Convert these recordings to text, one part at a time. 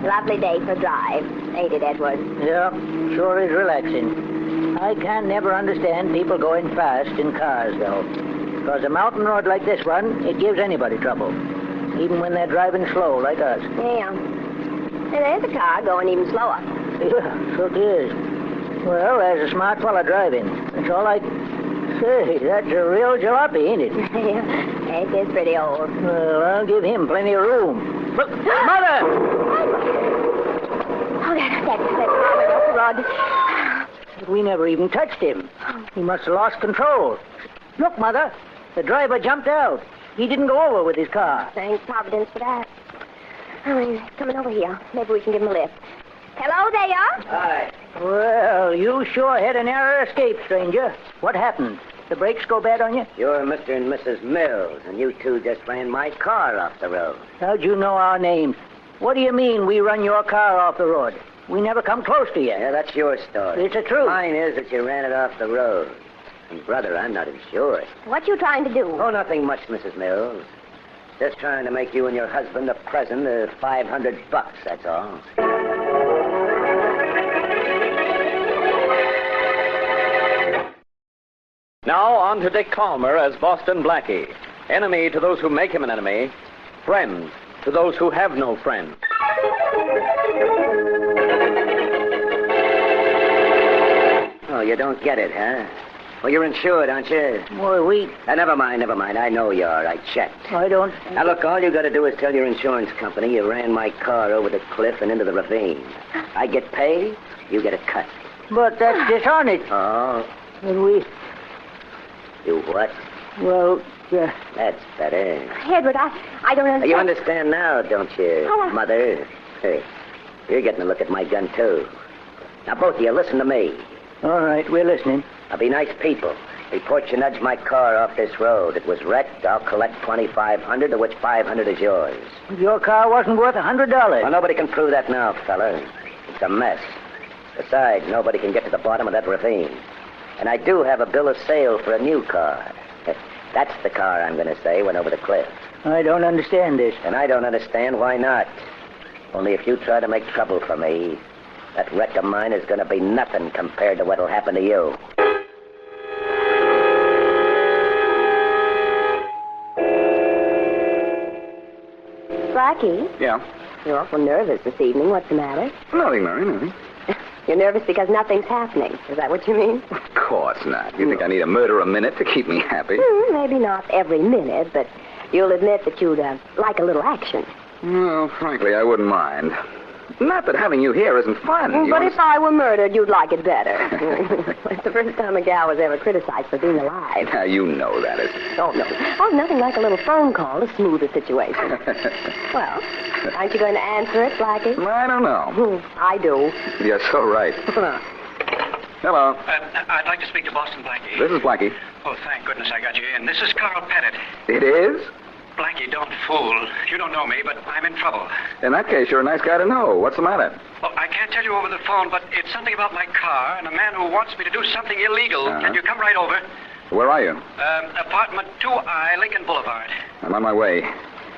Lovely day for a drive, ain't it, Edward? Yeah, sure is relaxing. I can never understand people going fast in cars, though. Because a mountain road like this one, it gives anybody trouble. Even when they're driving slow like us. Yeah. And there's a car going even slower. Yeah, so it is. Well, there's a smart fella driving. That's all I... Say, that's a real jalopy, ain't it? Yeah, it is pretty old. Well, I'll give him plenty of room. Look, Mother! Oh, that's Rod. We never even touched him. He must have lost control. Look, Mother, the driver jumped out. He didn't go over with his car. Thank Providence for that. Oh, he's coming over here. Maybe we can give him a lift. Hello there. Hi. Well, you sure had a narrow escape, stranger. What happened? The brakes go bad on you? You're Mr. and Mrs. Mills, and you two just ran my car off the road. How'd you know our names? What do you mean we run your car off the road? We never come close to you. Yeah, that's your story. It's the truth. Mine is that you ran it off the road. And, brother, I'm not insured. What you trying to do? Oh, nothing much, Mrs. Mills. Just trying to make you and your husband a present of $500, that's all. Now on to Dick Calmer as Boston Blackie. Enemy to those who make him an enemy. Friend to those who have no friend. Oh, you don't get it, huh? Well, you're insured, aren't you? Boy, we... Never mind. I know you are. I checked. I don't... Now, look, all you got to do is tell your insurance company you ran my car over the cliff and into the ravine. I get paid, you get a cut. But that's dishonest. Oh, And we... you what? Well, That's better. Edward, I don't understand. You understand now, don't you, Oh, Mother? Hey, you're getting a look at my gun, too. Now, both of you, listen to me. all right, we're listening. Now, be nice people. Report you nudged my car off this road. It was wrecked. I'll collect $2,500, of which $500 is yours. Your car wasn't worth $100. Well, nobody can prove that now, fella. It's a mess. Besides, nobody can get to the bottom of that ravine. And I do have a bill of sale for a new car. That's the car I'm going to say went over the cliff. I don't understand this. And I don't understand why not. Only if you try to make trouble for me, that wreck of mine is going to be nothing compared to what'll happen to you. Blackie, Yeah? you're awful nervous this evening. What's the matter? Nothing, Mary, nothing. You're nervous because nothing's happening. Is that what you mean? Of course not. You think I need a murder a minute to keep me happy? Maybe not every minute, but you'll admit that you'd like a little action. Well, frankly, I wouldn't mind. Not that having you here isn't fun. But if I were murdered, you'd like it better. It's the first time a gal was ever criticized for being alive. Now, you know that, isn't it? Oh, no. Oh, nothing like a little phone call to smooth the situation. Well, aren't you going to answer it, Blackie? I don't know. I do. You're so right. Hello. I'd like to speak to Boston Blackie. This is Blackie. Oh, thank goodness I got you in. This is Carl Pettit. It is? Blackie, don't fool. You don't know me, but I'm in trouble. In that case, you're a nice guy to know. What's the matter? Well, I can't tell you over the phone, but it's something about my car and a man who wants me to do something illegal. Uh-huh. Can you come right over? Where are you? Apartment 2I, Lincoln Boulevard. I'm on my way.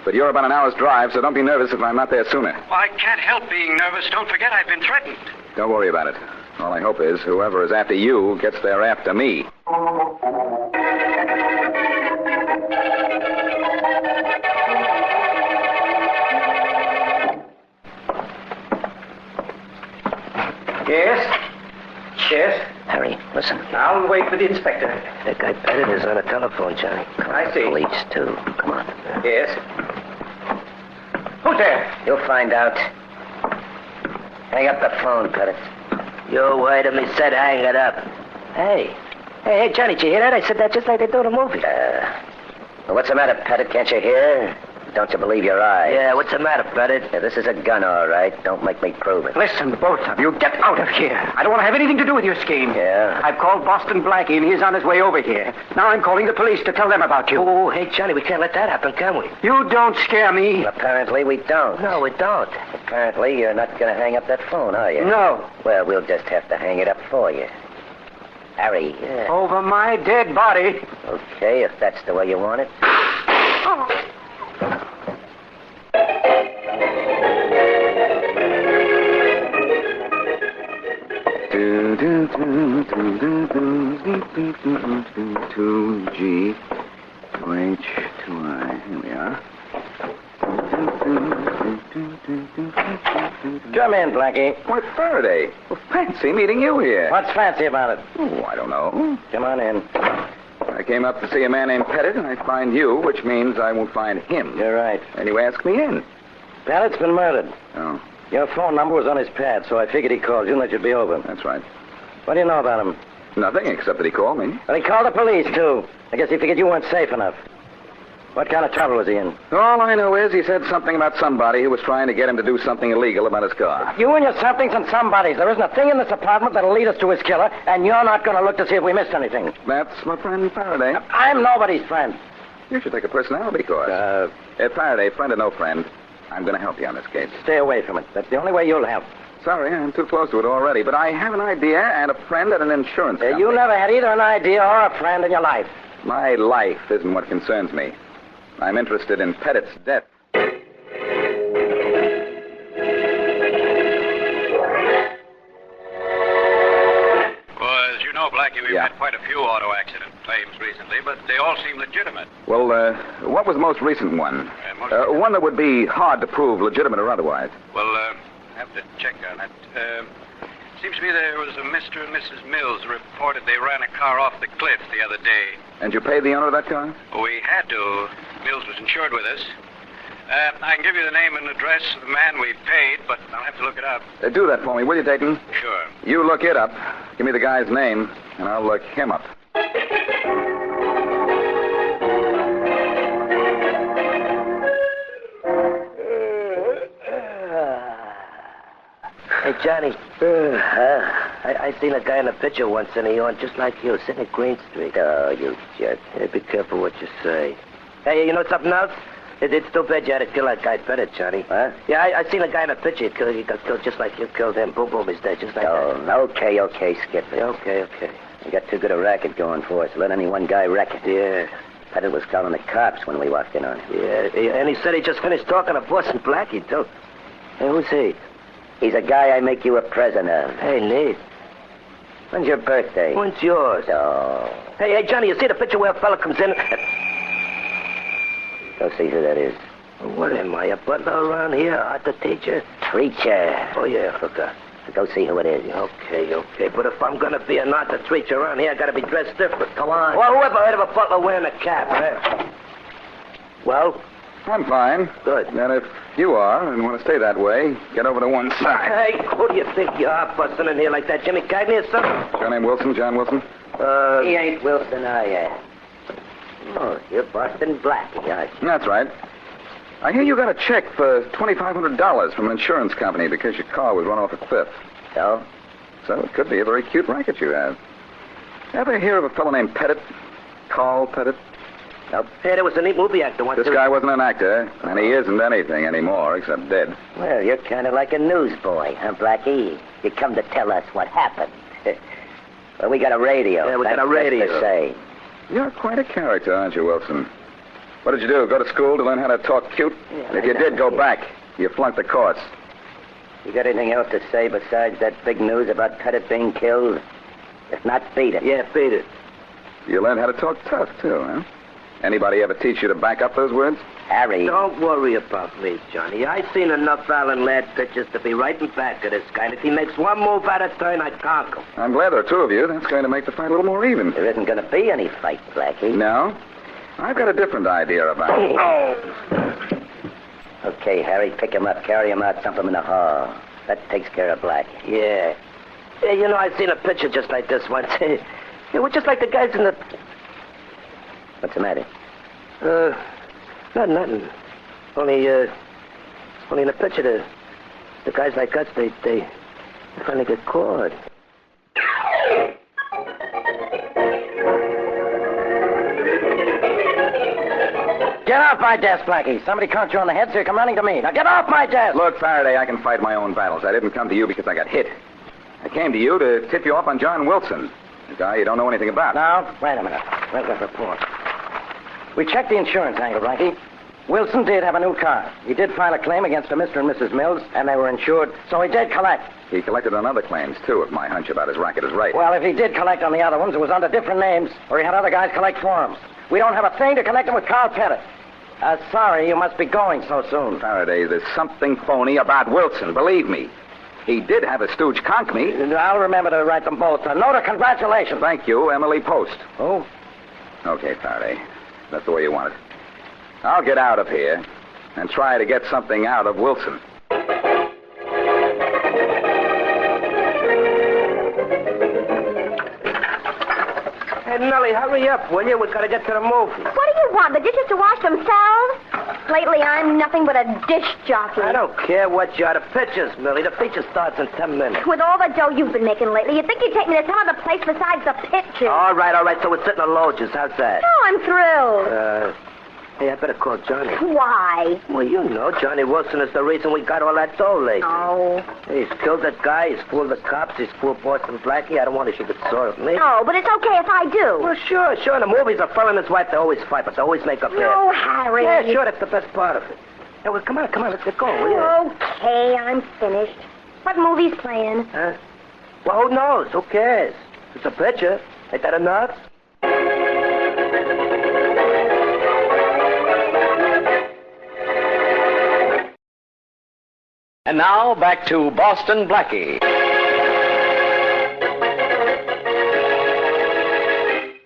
But you're about an hour's drive, so don't be nervous if I'm not there sooner. Well, I can't help being nervous. Don't forget I've been threatened. Don't worry about it. All I hope is whoever is after you gets there after me. Yes? Yes? Harry, listen. I'll wait for the inspector. That guy Pettit is on a telephone, Johnny. I see. Police, too. Come on. Yes? Who's there? You'll find out. Hang up the phone, Pettit. Your word to me said hang it up. Hey, Hey, Johnny, did you hear that? I said that just like they do in the movie. Well, what's the matter, Pettit? Can't you hear? Don't you believe your eyes? Yeah, what's the matter, Pettit? Yeah, this is a gun, all right. Don't make me prove it. Listen, both of you, get out of here. I don't want to have anything to do with your scheme. Yeah? I've called Boston Blackie, and he's on his way over here. Now I'm calling the police to tell them about you. Oh, hey, Johnny, we can't let that happen, can we? You don't scare me. Apparently we don't. No, we don't. Apparently you're not going to hang up that phone, are you? No. Well, we'll just have to hang it up for you. Harry. Over my dead body. Okay, if that's the way you want it. Two G, 2H, 2I. Here we are. Come in, Blackie. Why, Faraday. Well, fancy meeting you here. What's fancy about it? Oh, I don't know. Come on in. I came up to see a man named Pettit, and I find you, which means I won't find him. You're right. And you ask me in. Pettit's been murdered. Oh, Your phone number was on his pad, so I figured he called you and that you'd be over. that's right. What do you know about him? Nothing, except that he called me. Well, he called the police, too. I guess he figured you weren't safe enough. What kind of trouble was he in? All I know is he said something about somebody who was trying to get him to do something illegal about his car. You and your somethings and somebodies. There isn't a thing in this apartment that'll lead us to his killer, and you're not going to look to see if we missed anything. That's my friend Faraday. I'm nobody's friend. You should take a personality course. Faraday, friend or no friend, I'm going to help you on this case. Stay away from it. That's the only way you'll help. Sorry, I'm too close to it already, but I have an idea and a friend at an insurance company. You never had either an idea or a friend in your life. My life isn't what concerns me. I'm interested in Pettit's death. Well, as you know, Blackie, we've had quite a few auto accident claims recently, but they all seem legitimate. Well, what was the most recent one? One that would be hard to prove, legitimate or otherwise. Well, I have to check on it. Seems to me there was a Mr. and Mrs. Mills who reported they ran a car off the cliff the other day. And you paid the owner of that car? We had to. Mills was insured with us. I can give you the name and address of the man we paid, but I'll have to look it up. Do that for me, will you, Dayton? Sure. You look it up. Give me the guy's name, and I'll look him up. Hey, Johnny. I seen a guy in a picture once in New York, just like you, sitting at Green Street. Oh, you jerk. Hey, be careful what you say. Hey, you know something else? It's too bad you had to kill that guy Pettit, Johnny. Huh? Yeah, I seen a guy in a picture. He got killed just like you killed him. Boom, boom, he's dead, just like that. Oh, okay, Skip it. Okay. We got too good a racket going for us. Let any one guy wreck it. Yeah. Pettit was calling the cops when we walked in on him. Yeah, and he said he just finished talking to Boston Blackie, too. Hey, who's he? He's a guy I make you a present of. Hey, neat. When's your birthday? When's yours? Oh. Hey, Johnny, you see the picture where a fella comes in? Go see who that is. What am I, a butler around here? Art the teacher? Preacher. Oh, yeah, I forgot. Go see who it is. Okay. But if I'm going to be an art the teacher around here, I got to be dressed different. Come on. Well, whoever heard of a butler wearing a cap, huh? Well? I'm fine. Good. And if you are and want to stay that way, get over to one side. Hey, who do you think you are busting in here like that? Jimmy Cagney or something? Your name Wilson, John Wilson? He ain't Wilson, are you? Oh, you're Boston Blackie, aren't you? That's right. I hear you got a check for $2,500 from an insurance company because your car was run off a cliff. So? So it could be a very cute racket you have. Ever hear of a fellow named Pettit? Carl Pettit? Nope. Hey, there was a neat movie actor once. This guy wasn't an actor, and he isn't anything anymore except dead. Well, you're kind of like a newsboy, huh, Blackie? You come to tell us what happened. Well, we got a radio. Yeah, we got a radio. That's the same. You're quite a character, aren't you, Wilson? What did you do, go to school to learn how to talk cute? Yeah, And if you did, go back. You flunked the course. You got anything else to say besides that big news about Pettit being killed? If not, beat it. Yeah, beat it. You learned how to talk tough, too, huh? Anybody ever teach you to back up those words? Harry. Don't worry about me, Johnny. I've seen enough Alan Ladd pictures to be right in back of this guy. And if he makes one move out of turn, I conk him. I'm glad there are two of you. That's going to make the fight a little more even. There isn't going to be any fight, Blackie. No? I've got a different idea about it. Okay, Harry, pick him up, carry him out, dump him in the hall. That takes care of Blackie. Yeah. Yeah, you know, I've seen a picture just like this once. Yeah, we're just like the guys in the... What's the matter? Nothing. Only in the picture, the guys like us, they finally get caught. Get off my desk, Blackie. Somebody conked you on the head, so you come running to me. Now get off my desk! Look, Faraday, I can fight my own battles. I didn't come to you because I got hit. I came to you to tip you off on John Wilson, a guy you don't know anything about. Now, wait a minute. Where's that report? We checked the insurance angle, Blackie. Wilson did have a new car. He did file a claim against a Mr. and Mrs. Mills, and they were insured, so he did collect. He collected on other claims, too, if my hunch about his racket is right. Well, if he did collect on the other ones, it was under different names, or he had other guys collect for him. We don't have a thing to connect him with Carl Pettit. Sorry, you must be going so soon. Faraday, there's something phony about Wilson, believe me. He did have a stooge conk me. I'll remember to write them both. A note of congratulations. Thank you, Emily Post. Oh? Okay, Faraday. That's the way you want it. I'll get out of here and try to get something out of Wilson. Hey, Nellie, hurry up, will you? We gotta get to the movie. What do you want? The dishes to wash themselves? Lately, I'm nothing but a dish jockey. I don't care what you are. The pictures, Millie. The feature starts in 10 minutes. With all the dough you've been making lately, you'd think you'd take me to some other place besides the pictures. All right. So we're sitting on Loges. How's that? Oh, I'm thrilled. Hey, I better call Johnny. Why? Well, you know, Johnny Wilson is the reason we got all that dough lately. Oh. He's killed that guy. He's fooled the cops. He's fooled Boston Blackie. I don't want to get sore at me. No, but it's okay if I do. Well, sure. In the movies, a fellow and his wife, they always fight, but they always make up there. No, Harry. Yeah, sure. That's the best part of it. Hey, well, come on. Let's get going, will you? Okay, I'm finished. What movie's playing? Huh? Well, who knows? Who cares? It's a picture. Ain't that enough? And now, back to Boston Blackie.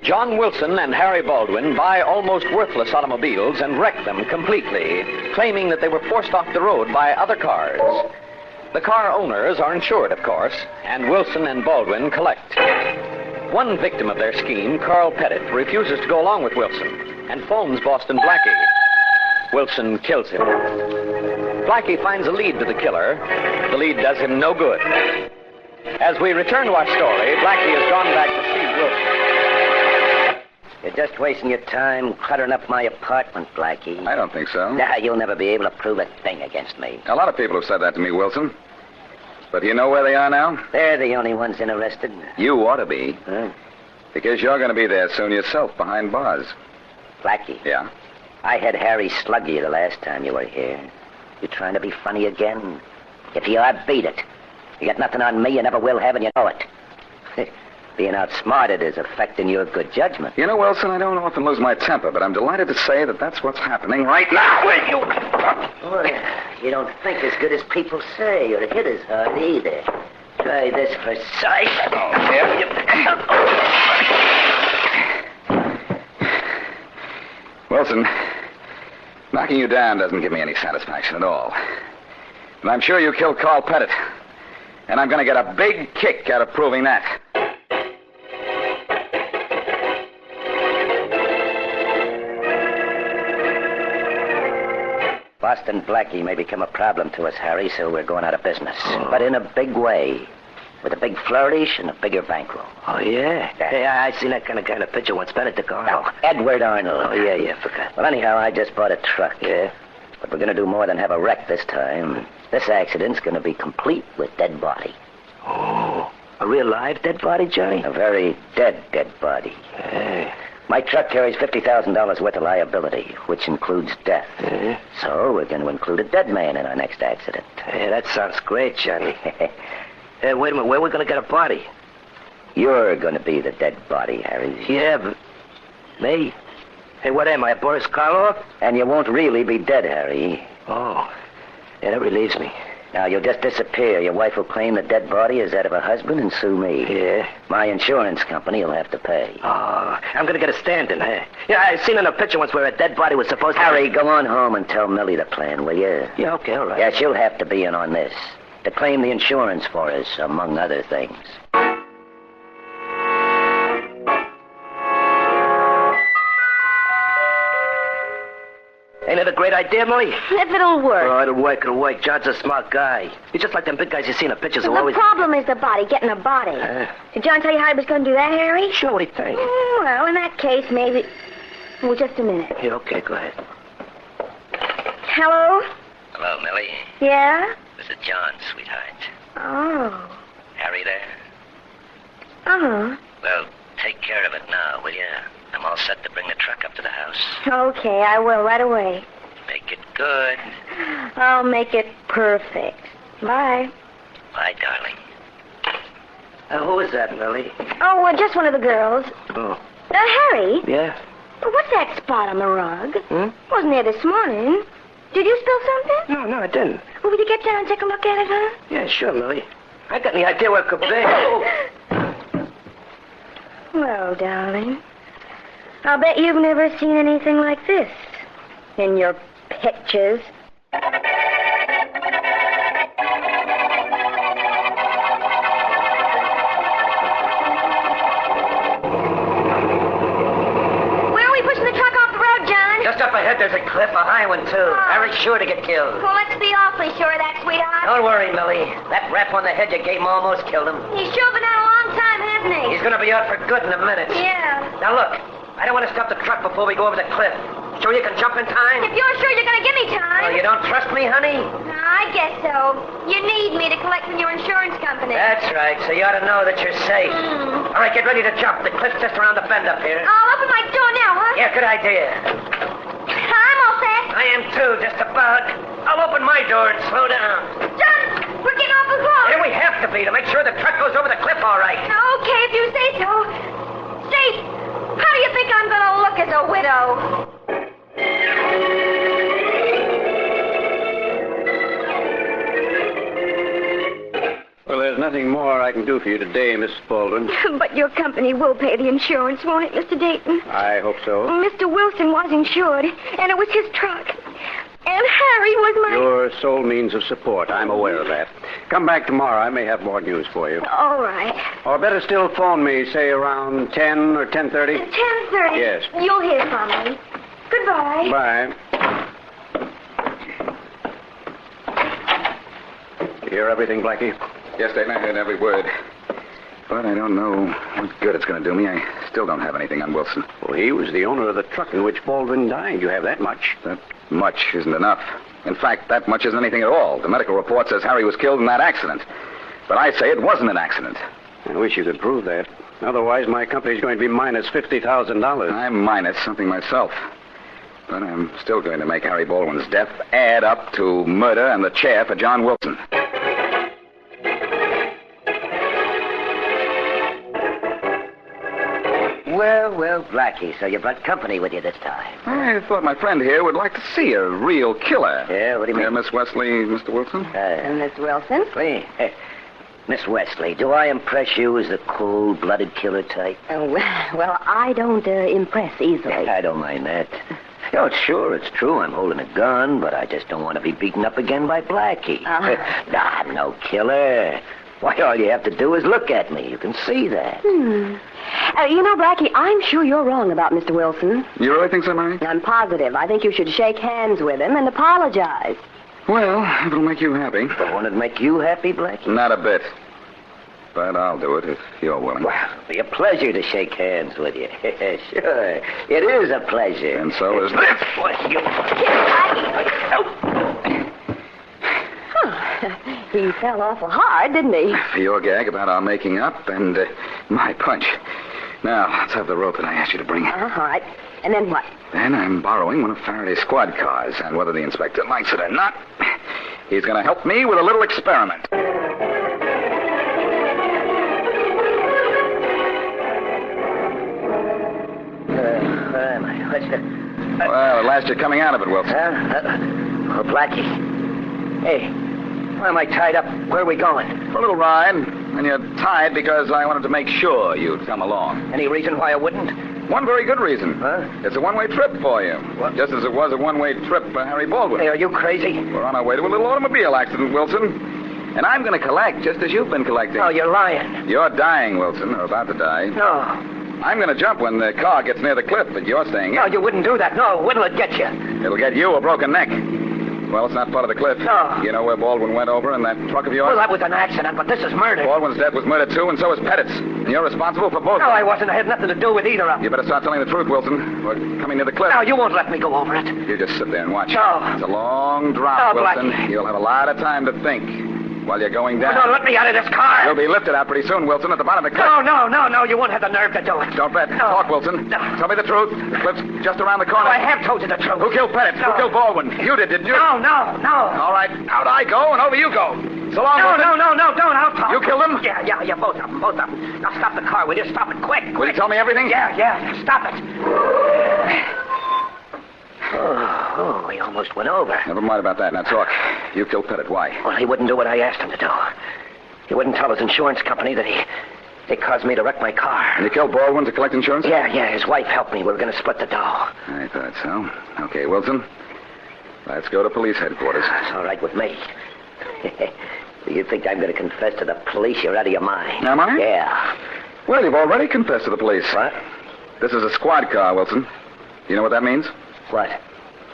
John Wilson and Harry Baldwin buy almost worthless automobiles and wreck them completely, claiming that they were forced off the road by other cars. The car owners are insured, of course, and Wilson and Baldwin collect. One victim of their scheme, Carl Pettit, refuses to go along with Wilson and phones Boston Blackie. Wilson kills him. Blackie finds a lead to the killer. The lead does him no good. As we return to our story, Blackie has gone back to see Wilson. You're just wasting your time cluttering up my apartment, Blackie. I don't think so. Nah, you'll never be able to prove a thing against me. A lot of people have said that to me, Wilson. But do you know where they are now? They're the only ones interested. You ought to be. Huh? Because you're going to be there soon yourself, behind bars. Blackie. Yeah? I had Harry slug you the last time you were here. You trying to be funny again? If you are, beat it. You got nothing on me, you never will have, and you know it. Being outsmarted is affecting your good judgment. You know, Wilson, I don't often lose my temper, but I'm delighted to say that that's what's happening right now. Will you? Boy, you don't think as good as people say, or hit as hard either. Try this for sight. Wilson, knocking you down doesn't give me any satisfaction at all. And I'm sure you killed Carl Pettit. And I'm going to get a big kick out of proving that. Boston Blackie may become a problem to us, Harry, so we're going out of business. But in a big way. With a big flourish and a bigger bankroll. Oh, yeah? Hey, I seen that kind of picture once. Benedict Arnold. No, Edward Arnold. Oh, yeah, forgot. Well, anyhow, I just bought a truck. Yeah? But we're going to do more than have a wreck this time. This accident's going to be complete with dead body. Oh, a real live dead body, Johnny? A very dead body. Hey. My truck carries $50,000 worth of liability, which includes death. Yeah? So we're going to include a dead man in our next accident. Hey, that sounds great, Johnny. Hey, wait a minute. Where are we going to get a body? You're going to be the dead body, Harry. Yeah, but... Me? Hey, what am I, a Boris Karloff? And you won't really be dead, Harry. Oh. Yeah, that relieves me. Now, you'll just disappear. Your wife will claim the dead body is that of her husband and sue me. Yeah? My insurance company will have to pay. Oh, I'm going to get a stand-in, huh? Yeah, I seen in a picture once where a dead body was supposed to... Harry, go on home and tell Millie the plan, will you? Yeah, okay, all right. Yeah, she'll have to be in on this. To claim the insurance for us, among other things. Ain't it a great idea, Millie? If it'll work. Oh, it'll work. John's a smart guy. He's just like them big guys you see in the pictures who The always... problem is the body, getting a body. Did John tell you how he was going to do that, Harry? Sure, what do you think? Well, in that case, maybe... Well, just a minute. Yeah, okay, go ahead. Hello? Hello, Millie. Yeah? This is John, sweetheart. Oh. Harry there? Uh-huh. Well, take care of it now, will you? I'm all set to bring the truck up to the house. Okay, I will right away. Make it good. I'll make it perfect. Bye. Bye, darling. Who is that, Millie? Oh, well, just one of the girls. Oh. Harry? Yeah? What's that spot on the rug? Hmm? Wasn't there this morning. Did you spill something? No, I didn't. Well, will you get down and take a look at it, huh? Yeah, sure, Millie. I got any idea where it could be. Oh. Well, darling, I'll bet you've never seen anything like this in your pictures. Where are we pushing the truck off the road, John? Just up ahead, there's a cliff, a high one, too. Harry's sure to get killed. Well, let's be awfully sure of that, sweetheart. Don't worry, Millie. That rap on the head you gave him almost killed him. He's sure been out a long time, hasn't he? He's gonna be out for good in a minute. Yeah. Now, look. I don't want to stop the truck before we go over the cliff. Sure you can jump in time? If you're sure you're going to give me time. Oh, you don't trust me, honey? I guess so. You need me to collect from your insurance company. That's right, so you ought to know that you're safe. All right, get ready to jump. The cliff's just around the bend up here. I'll open my door now, huh? Yeah, good idea. I'm all set. I am too, just about. I'll open my door and slow down. John, we're getting awful close. Here we have to be to make sure the truck goes over the cliff all right. Okay, if you say so. Say, how do you think I'm going to look as a widow? Well, there's nothing more I can do for you today, Miss Baldwin. But your company will pay the insurance, won't it, Mr. Dayton? I hope so. Mr. Wilson was insured, and it was his truck. And Harry was my... Your sole means of support. I'm aware of that. Come back tomorrow. I may have more news for you. All right. Or better still, phone me, say around 10 or 10:30. 10:30. Yes. You'll hear from me. Goodbye. Bye. You hear everything, Blackie? Yes, Dave, I heard every word. But I don't know what good it's going to do me. I still don't have anything on Wilson. Well, he was the owner of the truck in which Baldwin died. You have that much. That much isn't enough. In fact, that much isn't anything at all. The medical report says Harry was killed in that accident. But I say it wasn't an accident. I wish you could prove that. Otherwise, my company's going to be minus $50,000. I'm minus something myself. But I'm still going to make Harry Baldwin's death add up to murder and the chair for John Wilson. Well, Blackie, so you brought company with you this time. I thought my friend here would like to see a real killer. Yeah, what do you mean? Miss Wesley, Mr. Wilson? Miss Wilson? Miss Wesley, do I impress you as the cold-blooded killer type? Well, I don't impress easily. I don't mind that. Oh, sure, it's true. I'm holding a gun, but I just don't want to be beaten up again by Blackie. I'm no killer. Why, all you have to do is look at me. You can see that. You know, Blackie, I'm sure you're wrong about Mr. Wilson. You really think so, Mary? I'm positive. I think you should shake hands with him and apologize. Well, if it'll make you happy. But won't it make you happy, Blackie? Not a bit. But I'll do it if you're willing. Well, it'll be a pleasure to shake hands with you. Sure. It is a pleasure. And so is this. What, you... He fell awful hard, didn't he? For your gag about our making up and my punch. Now, let's have the rope that I asked you to bring. All right. And then what? Then I'm borrowing one of Faraday's squad cars, and whether the inspector likes it or not, he's going to help me with a little experiment. Where am I? What's the... Well, at last you're coming out of it, Wilson. Blackie. Hey, why am I tied up? Where are we going? For a little ride, and you're tied because I wanted to make sure you'd come along. Any reason why I wouldn't? One very good reason. Huh? It's a one-way trip for you. What? Just as it was a one-way trip for Harry Baldwin. Hey, are you crazy? We're on our way to a little automobile accident, Wilson. And I'm going to collect just as you've been collecting. Oh, you're lying. You're dying, Wilson, or about to die. No. I'm going to jump when the car gets near the cliff, but you're staying here. No, you wouldn't do that. No, what'll it get you? It'll get you a broken neck. Well, it's not part of the cliff. No. You know where Baldwin went over in that truck of yours? Well, that was an accident, but this is murder. Baldwin's death was murder, too, and so is Pettit's. And you're responsible for both. No, I wasn't. I had nothing to do with either of them. You better start telling the truth, Wilson. We're coming near the cliff. No, you won't let me go over it. You just sit there and watch. No. It's a long drop, No, Wilson. Blackie. You'll have a lot of time to think while you're going down. No, let me out of this car. You'll be lifted out pretty soon, Wilson, at the bottom of the cliff. No, you won't have the nerve to do it. Don't bet. No. Talk, Wilson. No. Tell me the truth. The cliff's just around the corner. No, I have told you the truth. Who killed Pettit? No. Who killed Baldwin? You did, didn't you? No. All right. Out I go, and over you go. So long, Wilson. No, don't. I'll talk. You killed him? Yeah, both of them. Now stop the car, will you? Stop it quick. Will you tell me everything? Yeah, stop it. Oh, he almost went over. Never mind about that. Now talk. You killed Pettit. Why? Well, he wouldn't do what I asked him to do. He wouldn't tell his insurance company that they caused me to wreck my car. And you killed Baldwin to collect insurance? Yeah, his wife helped me. We were going to split the dough. I thought so. Okay, Wilson. Let's go to police headquarters. That's all right with me. You think I'm going to confess to the police? You're out of your mind. Am I? Yeah. Well, you've already confessed to the police. What? This is a squad car, Wilson. You know what that means? What?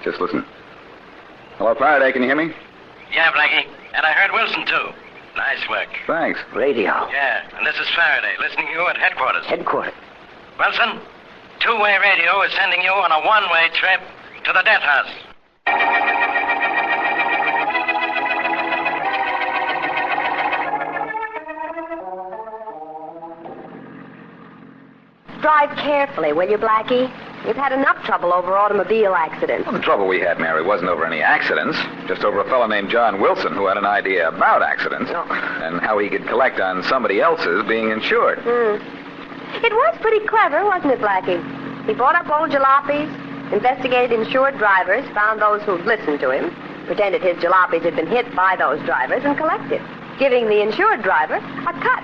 Just listen. Hello, Faraday, can you hear me? Yeah, Blackie. And I heard Wilson, too. Nice work. Thanks. Radio. Yeah, and this is Faraday, listening to you at headquarters. Headquarters. Wilson, two-way radio is sending you on a one-way trip to the death house. Drive carefully, will you, Blackie? We've had enough trouble over automobile accidents. Well, the trouble we had, Mary, wasn't over any accidents. Just over a fellow named John Wilson who had an idea about accidents and how he could collect on somebody else's being insured. It was pretty clever, wasn't it, Blackie? He bought up old jalopies, investigated insured drivers, found those who'd listened to him, pretended his jalopies had been hit by those drivers, and collected, giving the insured driver a cut.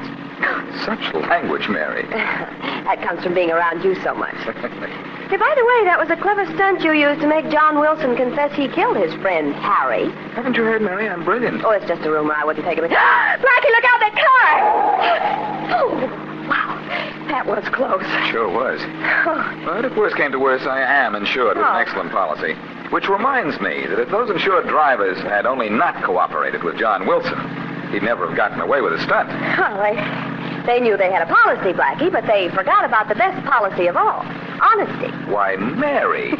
Such language, Mary. That comes from being around you so much. Hey, by the way, that was a clever stunt you used to make John Wilson confess he killed his friend, Harry. Haven't you heard, Mary? I'm brilliant. Oh, it's just a rumor. I wouldn't take it. Blackie, look out, that car! Oh, wow. That was close. Sure was. But if worse came to worse, I am insured with an excellent policy. Which reminds me that if those insured drivers had only not cooperated with John Wilson, he'd never have gotten away with a stunt. Well, they knew they had a policy, Blackie, but they forgot about the best policy of all. Honesty. Why, Mary.